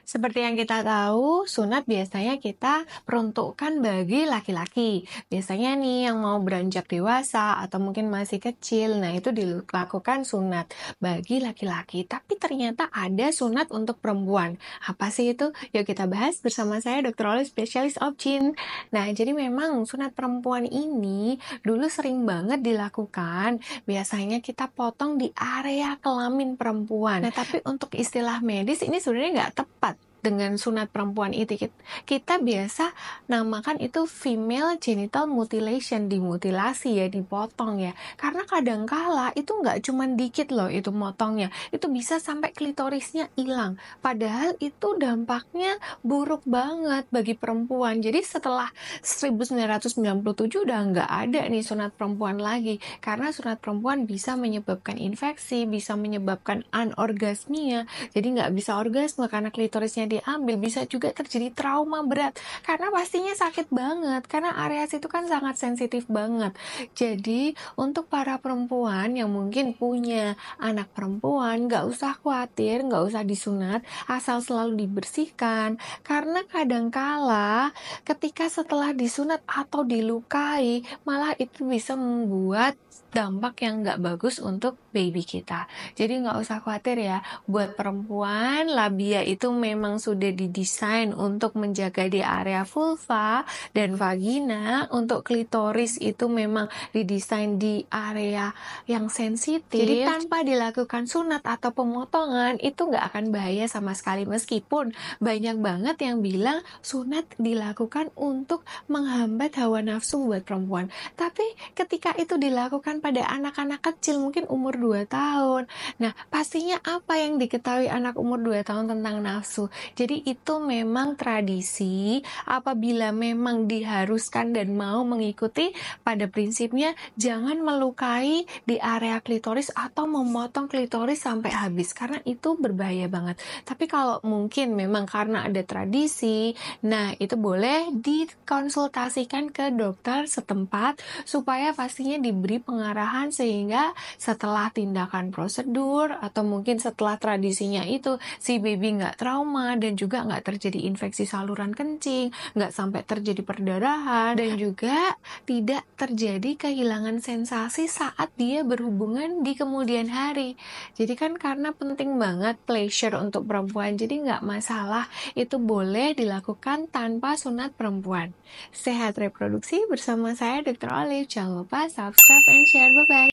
Seperti yang kita tahu, sunat biasanya kita peruntukkan bagi laki-laki. Biasanya nih yang mau beranjak dewasa atau mungkin masih kecil, nah itu dilakukan sunat bagi laki-laki. Tapi ternyata ada sunat untuk perempuan. Apa sih itu? Yuk kita bahas bersama saya Dr. Olive, spesialis obgyn. Nah, jadi memang sunat perempuan ini dulu sering banget dilakukan. Biasanya kita potong di area kelamin perempuan. Nah, tapi untuk istilah medis ini sebenarnya nggak tepat dengan sunat perempuan itu. Kita biasa namakan itu female genital mutilation, dimutilasi ya, dipotong ya. Karena kadangkala itu nggak cuma dikit loh itu motongnya, itu bisa sampai klitorisnya hilang. Padahal itu dampaknya buruk banget bagi perempuan. Jadi setelah 1997 udah nggak ada nih sunat perempuan lagi. Karena sunat perempuan bisa menyebabkan infeksi, bisa menyebabkan anorgasmia, jadi nggak bisa orgasme karena klitorisnya diambil, bisa juga terjadi trauma berat karena pastinya sakit banget karena area situ kan sangat sensitif banget. Jadi untuk para perempuan yang mungkin punya anak perempuan, nggak usah khawatir, nggak usah disunat, asal selalu dibersihkan karena kadangkala ketika setelah disunat atau dilukai malah itu bisa membuat dampak yang nggak bagus untuk baby kita. Jadi nggak usah khawatir ya, buat perempuan labia itu memang sudah didesain untuk menjaga di area vulva dan vagina. Untuk klitoris itu memang didesain di area yang sensitif. Jadi tanpa dilakukan sunat atau pemotongan itu nggak akan bahaya sama sekali, meskipun banyak banget yang bilang sunat dilakukan untuk menghambat hawa nafsu buat perempuan. Tapi ketika itu dilakukan pada anak-anak kecil mungkin umur 2 tahun, nah pastinya apa yang diketahui anak umur 2 tahun tentang nafsu? Jadi itu memang tradisi, apabila memang diharuskan dan mau mengikuti, pada prinsipnya jangan melukai di area klitoris atau memotong klitoris sampai habis karena itu berbahaya banget. Tapi kalau mungkin memang karena ada tradisi, nah itu boleh dikonsultasikan ke dokter setempat supaya pastinya diberi pengarahan sehingga setelah tindakan prosedur atau mungkin setelah tradisinya itu si baby nggak trauma dan juga nggak terjadi infeksi saluran kencing, nggak sampai terjadi perdarahan, dan juga tidak terjadi kehilangan sensasi saat dia berhubungan di kemudian hari. Jadi kan karena penting banget pleasure untuk perempuan, jadi nggak masalah, itu boleh dilakukan tanpa sunat perempuan. Sehat reproduksi bersama saya Dr. Olive. Jangan lupa subscribe and share. Bye-bye.